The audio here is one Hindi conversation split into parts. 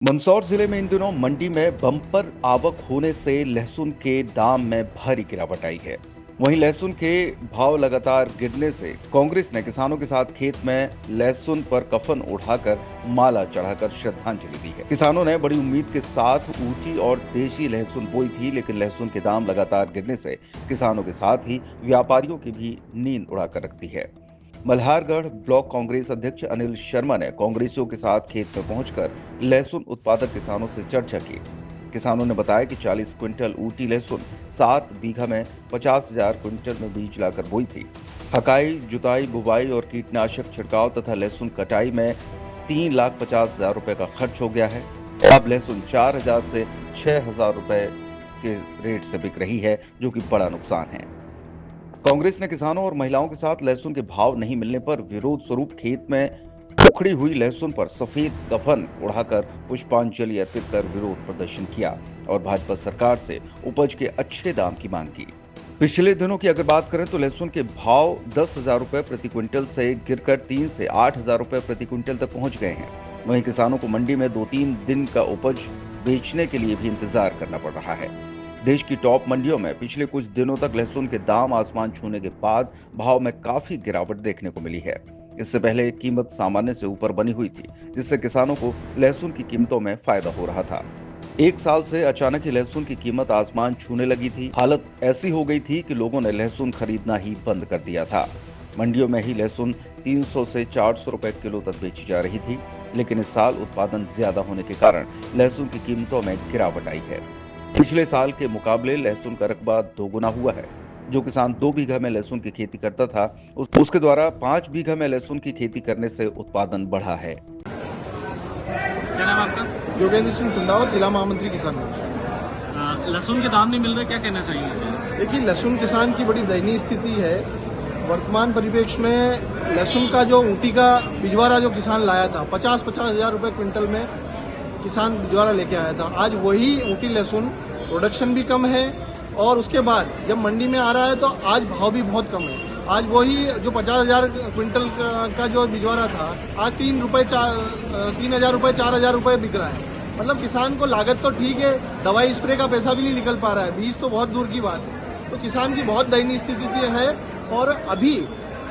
मंदसौर जिले में इन दिनों मंडी में बम्पर आवक होने से लहसुन के दाम में भारी गिरावट आई है। वहीं लहसुन के भाव लगातार गिरने से कांग्रेस ने किसानों के साथ खेत में लहसुन पर कफन उठाकर माला चढ़ाकर श्रद्धांजलि दी है। किसानों ने बड़ी उम्मीद के साथ ऊंची और देशी लहसुन बोई थी, लेकिन लहसुन के दाम लगातार गिरने से किसानों के साथ ही व्यापारियों की भी नींद उड़ाकर रख दी है। मल्हारगढ़ ब्लॉक कांग्रेस अध्यक्ष अनिल शर्मा ने कांग्रेसियों के साथ खेत में पहुंचकर लहसुन उत्पादक किसानों से चर्चा की। किसानों ने बताया कि 40 क्विंटल ऊटी लहसुन 7 बीघा में 50,000 क्विंटल में बीज लाकर बोई थी। हकाई, जुताई, बुवाई और कीटनाशक छिड़काव तथा लहसुन कटाई में 3,50,000 रुपए का खर्च हो गया है। अब लहसुन 4,000 से 6,000 रुपए के रेट से बिक रही है, जो कि बड़ा नुकसान है। कांग्रेस ने किसानों और महिलाओं के साथ लहसुन के भाव नहीं मिलने पर विरोध स्वरूप खेत में उखड़ी हुई लहसुन पर सफेद कफन उड़ाकर पुष्पांजलि अर्पित कर विरोध प्रदर्शन किया और भाजपा सरकार से उपज के अच्छे दाम की मांग की। पिछले दिनों की अगर बात करें तो लहसुन के भाव 10,000 रुपए प्रति क्विंटल से गिरकर 3 से 8,000 रुपए प्रति क्विंटल तक पहुंच गए हैं। वहीं किसानों को मंडी में 2-3 दिन का उपज बेचने के लिए भी इंतजार करना पड़ रहा है। देश की टॉप मंडियों में पिछले कुछ दिनों तक लहसुन के दाम आसमान छूने के बाद भाव में काफी गिरावट देखने को मिली है। इससे पहले कीमत सामान्य से ऊपर बनी हुई थी, जिससे किसानों को लहसुन की कीमतों में फायदा हो रहा था। एक साल से अचानक ही लहसुन की कीमत आसमान छूने लगी थी। हालत ऐसी हो गई थी कि लोगों ने लहसुन खरीदना ही बंद कर दिया था। मंडियों में ही लहसुन 300 से 400 रुपए किलो तक बेची जा रही थी, लेकिन इस साल उत्पादन ज्यादा होने के कारण लहसुन की कीमतों में गिरावट आई है। पिछले साल के मुकाबले लहसुन का रकबा दोगुना हुआ है। जो किसान 2 बीघा में लहसुन की खेती करता था, उसके द्वारा 5 बीघा में लहसुन की खेती करने से उत्पादन बढ़ा है। क्या नाम आपका? योगेंद्र सिंह चंदावत, जिला महामंत्री किसान। लहसुन के दाम नहीं मिल रहे, क्या कहना चाहिए? देखिए, लहसुन किसान की बड़ी दयनीय स्थिति है। वर्तमान परिप्रेक्ष्य में लहसुन का जो ऊटी का बिजवारा जो किसान लाया था 50-50 हजार रुपए क्विंटल में किसान बिजवारा लेके आया था। आज वही ऊटी लहसुन प्रोडक्शन भी कम है और उसके बाद जब मंडी में आ रहा है तो आज भाव भी बहुत कम है। आज वही जो 50,000 क्विंटल का जो बिजवारा था आज 3,000 रुपए 4,000 रुपए बिक रहा है। मतलब किसान को लागत तो ठीक है, दवाई स्प्रे का पैसा भी नहीं निकल पा रहा है, बीज तो बहुत दूर की बात है। तो किसान की बहुत दयनीय स्थिति है। और अभी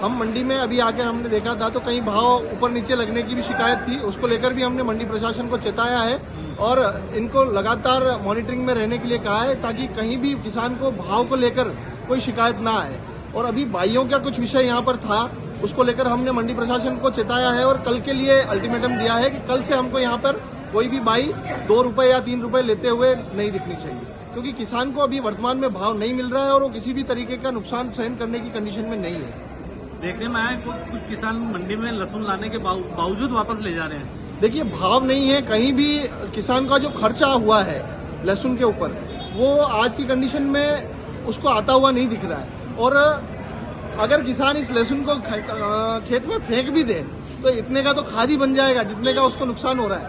हम मंडी में अभी आकर हमने देखा था तो कहीं भाव ऊपर नीचे लगने की भी शिकायत थी। उसको लेकर भी हमने मंडी प्रशासन को चेताया है और इनको लगातार मॉनिटरिंग में रहने के लिए कहा है, ताकि कहीं भी किसान को भाव को लेकर कोई शिकायत ना आए। और अभी बाइयों का कुछ विषय यहाँ पर था, उसको लेकर हमने मंडी प्रशासन को चेताया है और कल के लिए अल्टीमेटम दिया है कि कल से हमको यहाँ पर कोई भी बाई 2 रुपए या 3 रुपए लेते हुए नहीं दिखनी चाहिए, क्योंकि किसान को अभी वर्तमान में भाव नहीं मिल रहा है और वो किसी भी तरीके का नुकसान सहन करने की कंडीशन में नहीं है। देखने में आया कुछ किसान मंडी में लहसुन लाने के बावजूद वापस ले जा रहे हैं। देखिए, भाव नहीं है, कहीं भी किसान का जो खर्चा हुआ है लहसुन के ऊपर वो आज की कंडीशन में उसको आता हुआ नहीं दिख रहा है। और अगर किसान इस लहसुन को खेत में फेंक भी दे तो इतने का तो खाद ही बन जाएगा जितने का उसको नुकसान हो रहा है।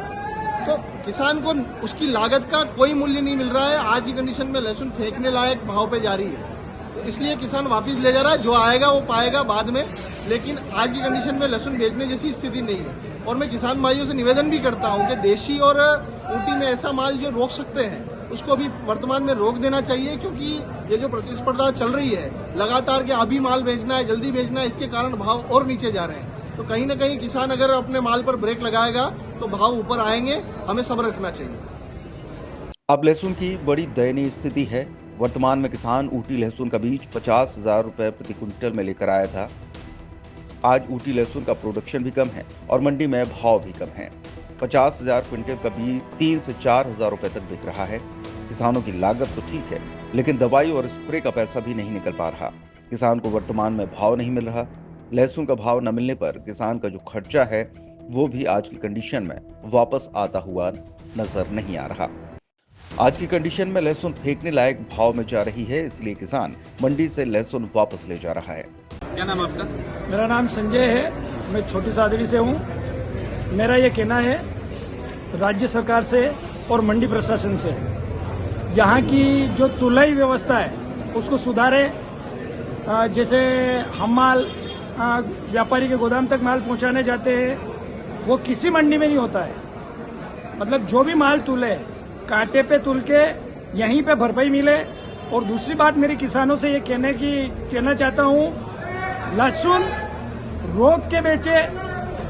तो किसान को उसकी लागत का कोई मूल्य नहीं मिल रहा है। आज की कंडीशन में लहसुन फेंकने लायक भाव पे जारी है, तो इसलिए किसान वापस ले जा रहा है। जो आएगा वो पाएगा बाद में, लेकिन आज की कंडीशन में लहसुन बेचने जैसी स्थिति नहीं है। और मैं किसान भाइयों से निवेदन भी करता हूं कि देशी और ऊटी में ऐसा माल जो रोक सकते हैं उसको भी वर्तमान में रोक देना चाहिए, क्योंकि ये जो प्रतिस्पर्धा चल रही है लगातार के अभी माल बेचना है, जल्दी बेचना है, इसके कारण भाव और नीचे जा रहे हैं। तो कहीं ना कहीं किसान अगर अपने माल पर ब्रेक लगाएगा तो भाव ऊपर आएंगे। हमें सब्र रखना चाहिए। अब लहसुन की बड़ी दयनीय स्थिति है। वर्तमान में किसान ऊटी लहसुन का बीज 50,000 रुपए प्रति क्विंटल में लेकर आया था। आज ऊटी लहसुन का प्रोडक्शन भी कम है और मंडी में भाव भी कम है। 50,000 क्विंटल का बीज 3 से 4,000 रुपए तक बिक रहा है। किसानों की लागत तो ठीक है, लेकिन दवाई और स्प्रे का पैसा भी नहीं निकल पा रहा। किसान को वर्तमान में भाव नहीं मिल रहा। लहसुन का भाव न मिलने पर किसान का जो खर्चा है वो भी आज की कंडीशन में वापस आता हुआ नजर नहीं आ रहा। आज की कंडीशन में लहसुन फेंकने लायक भाव में जा रही है, इसलिए किसान मंडी से लहसुन वापस ले जा रहा है। क्या नाम आपका? मेरा नाम संजय है, मैं छोटी सादड़ी से हूँ। मेरा ये कहना है राज्य सरकार से और मंडी प्रशासन से, यहाँ की जो तुलाई व्यवस्था है उसको सुधारे। जैसे हम माल व्यापारी के गोदाम तक माल पहुंचाने जाते हैं वो किसी मंडी में नहीं होता है। मतलब जो भी माल तुले कांटे पे तुल के यहीं पे भरपाई मिले। और दूसरी बात मेरे किसानों से ये कहना चाहता हूँ, लहसुन रोक के बेचे,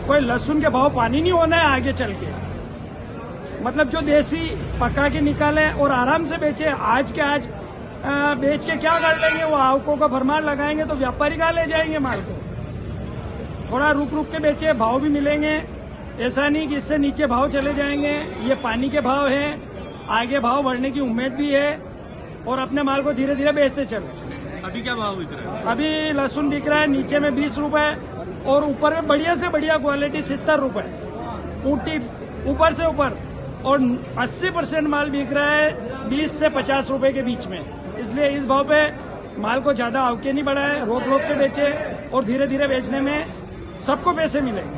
कोई लहसुन के भाव पानी नहीं होना है आगे चल के। मतलब जो देसी पका के निकाले और आराम से बेचे, आज के आज बेच के क्या कर लेंगे, वो आवकों का भरमार लगाएंगे तो व्यापारी कहाँ ले जाएंगे माल को। थोड़ा रुक रुक के बेचे, भाव भी मिलेंगे, ऐसा नहीं कि इससे नीचे भाव चले जाएंगे। ये पानी के भाव है, आगे भाव बढ़ने की उम्मीद भी है और अपने माल को धीरे धीरे बेचते चले। अभी क्या भाव बिक रहा है? अभी लहसुन बिक रहा है नीचे में 20 रुपए और ऊपर में बढ़िया से बढ़िया क्वालिटी 70 रुपए ऊटी ऊपर से ऊपर, और 80% माल बिक रहा है 20 से 50 रुपए के बीच में। इसलिए इस भाव पे माल को ज्यादा आवके नहीं बढ़ाए, रोक रोक के बेचे और धीरे धीरे बेचने में सबको पैसे मिलेंगे।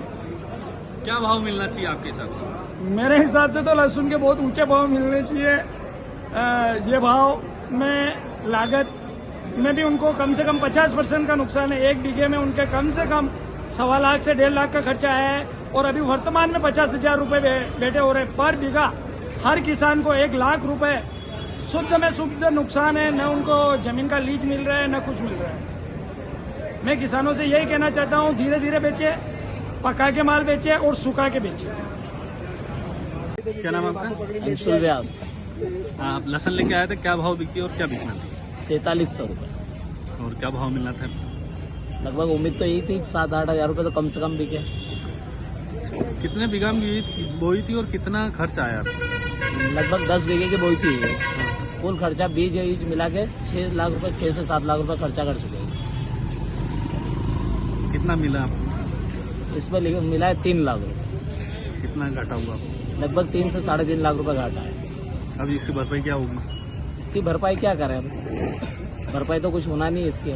क्या भाव मिलना चाहिए आपके हिसाब से? मेरे हिसाब से तो लहसुन के बहुत ऊंचे भाव मिलने चाहिए। ये भाव में लागत में भी उनको कम से कम 50% का नुकसान है। 1 बीघे में उनके कम से कम 1.25 लाख से 1.5 लाख का खर्चा है और अभी वर्तमान में 50,000 रुपए बेटे हो रहे पर बीघा। हर किसान को 1 लाख रुपए शुद्ध में शुद्ध नुकसान है, न उनको जमीन का लीज मिल रहा है न कुछ मिल रहा है। मैं किसानों से यही कहना चाहता हूँ, धीरे धीरे बेचे, पका के माल बेचे और सुखा के बेचे। क्या नाम है आपका? अंशुल व्यास। आप लहसुन लेके आए थे, क्या भाव बिकी और क्या बिकना था? 4700 रुपये। और क्या भाव मिलना था? लगभग उम्मीद तो यही थी 7-8 हजार रुपये तो कम से कम बिके। कितने बीघा में बोई थी और कितना खर्च आया आपको? लगभग 10 बीघे की बोई थी। कुल खर्चा बीज मिला के 6 लाख रुपए, 6 से 7 लाख रुपए खर्चा कर चुके हैं। कितना मिला आपको? इसमें मिला है 3 लाख रुपए। कितना घाटा हुआ आपको? लगभग 3 से 3.5 लाख रुपए घाटा है। अब इसकी भरपाई क्या होगी? इसकी भरपाई क्या करें अब? भरपाई तो कुछ होना नहीं है इसकी।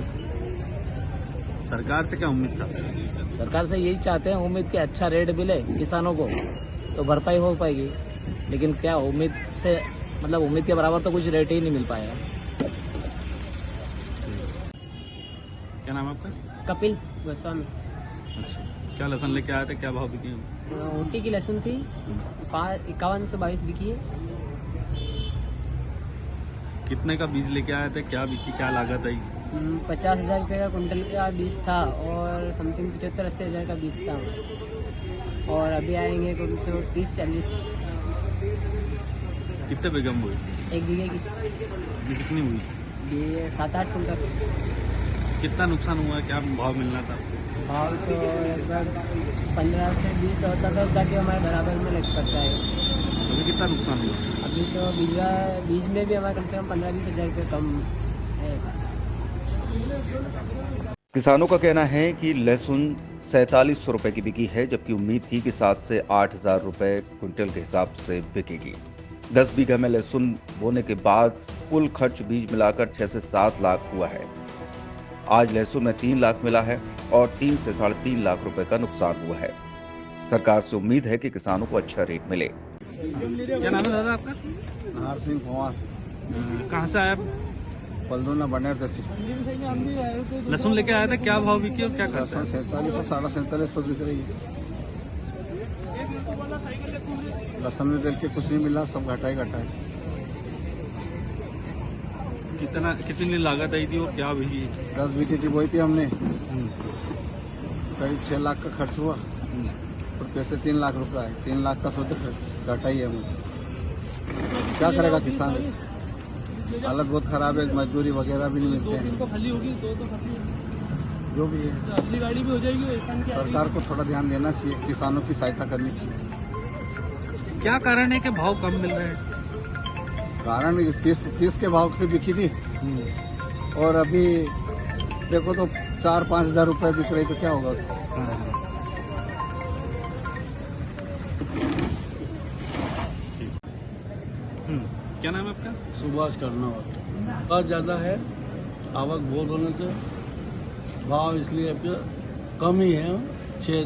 सरकार से क्या उम्मीद चाहते हैं? सरकार से यही चाहते हैं, उम्मीद कि अच्छा रेट मिले किसानों को तो भरपाई हो पाएगी। लेकिन क्या उम्मीद से, मतलब उम्मीद के बराबर तो कुछ रेट ही नहीं मिल पाएगा। क्या नाम है आपका? कपिल गोस्वामी। अच्छा, क्या लहसुन लेके आए थे, क्या भाव बिकी? ऊटी की लहसुन थी 5122 बिकी है। कितने का बीज लेके आए थे, क्या बिकी, क्या लागत आई? 50,000 रुपये का कुंटल का बीज था और समथिंग 75-80 हज़ार का बीज था। और अभी आएंगे कम से कम 30-40। कितने बीघा में हुई? 1 बीघे की ये कितनी हुई? ये 7-8 कुंटल। कितना नुकसान हुआ, क्या भाव मिलना था? भाव तो लगभग 15 से 20 होता था ताकि हमारे बराबर में लग सकता है। अभी कितना नुकसान हुआ? अभी तो बीज में भी हमारे कम से कम 15-20 हज़ार रुपये कम है। किसानों का कहना है कि लहसुन 4700 रुपए की बिकी है, जबकि उम्मीद थी कि 7 से 8 हजार रुपए क्विंटल के हिसाब से बिकेगी। 10 बीघा में लहसुन बोने के बाद कुल खर्च बीज मिलाकर 6 से 7 लाख हुआ है। आज लहसुन में 3 लाख मिला है और 3 से 3.5 लाख रुपए का नुकसान हुआ है। सरकार से उम्मीद है कि किसानों को अच्छा रेट मिले। क्या नाम है दादा आपका? नाहर सिंह कुमार, कहाँ से आए आप? पलरूना बनेर तहसील। लहसुन लेके आए थे, क्या भाव बिकी और क्या खर्चा? 4700 4750 बिक रही है। लहसुन में तेल के कुछ नहीं मिला, सब घटा ही घटा है। कितनी लागत आई थी और क्या बिकी? 10 बीघे की बोई थी हमने, करीब 6 लाख का खर्च हुआ और पैसे 3 लाख रुपए आए। 3 लाख का सोचे घटा ही है हमें। क्या करेगा किसान? हालत बहुत खराब है, मजदूरी वगैरह भी नहीं मिलते हैं। जो भी है गाड़ी भी हो जाएगी। सरकार को थोड़ा ध्यान देना चाहिए, किसानों की सहायता करनी चाहिए। क्या कारण है कि भाव कम मिल रहे हैं? कारण 30 के भाव से बिकी थी और अभी देखो तो 4-5 हजार रुपए बिक रही, तो क्या होगा उससे? क्या नाम है आपका? सुभाष करना बहुत ज्यादा है, आवक बहुत होने से भाव इसलिए कम ही है।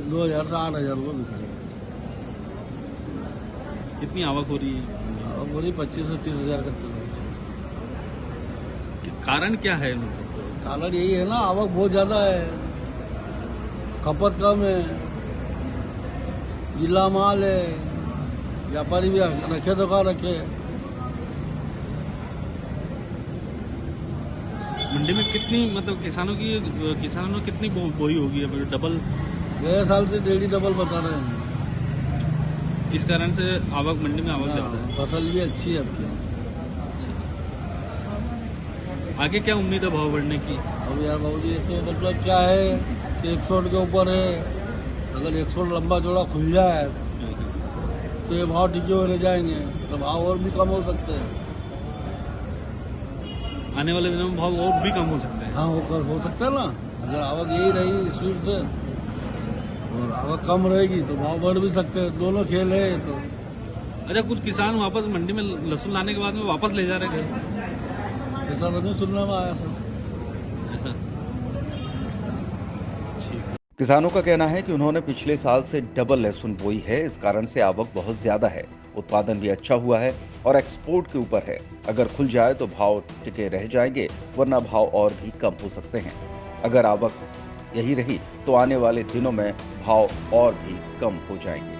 2,000 से 8,000 रुपये बिक रही है। कितनी आवक हो रही है? आवक हो रही 25 से 30 हजार का। कारण क्या है? कारण यही है ना, आवक बहुत ज्यादा है, खपत कम है, जिला माल है, व्यापारी भी रखे दुकान रखे। मंडी में कितनी मतलब किसानों ने कितनी बोई होगी अभी डबल? मेरे साल से डेली डबल बता रहे हैं। इस कारण से आवक मंडी में आवक ज्यादा है। फसल भी अच्छी है आपकी। आगे क्या उम्मीद है भाव बढ़ने की? अब यार बाबू जी, तो मतलब क्या है कि 100 के ऊपर है। अगर 100 लंबा चौड़ा खुल जाए तो ये भाव टिके हुए रह जाएंगे, तो भाव और भी कम हो सकते हैं। आने वाले दिनों में भाव और भी कम हो सकते हैं। हाँ, हो सकता है ना। अगर आवक यही रही स्पीड से और आवक कम रहेगी तो भाव बढ़ भी सकते हैं। दोनों खेल है तो। अच्छा, कुछ किसान वापस मंडी में लहसुन लाने के बाद में वापस ले जा रहे थे, ऐसा नहीं सुनने में आया सर। ऐसा? ठीक। किसानों का कहना है कि उन्होंने पिछले साल से डबल लहसुन बोई है, इस कारण से आवक बहुत ज्यादा है। उत्पादन भी अच्छा हुआ है और एक्सपोर्ट के ऊपर है। अगर खुल जाए तो भाव टिके रह जाएंगे, वरना भाव और भी कम हो सकते हैं। अगर आवक यही रही तो आने वाले दिनों में भाव और भी कम हो जाएंगे।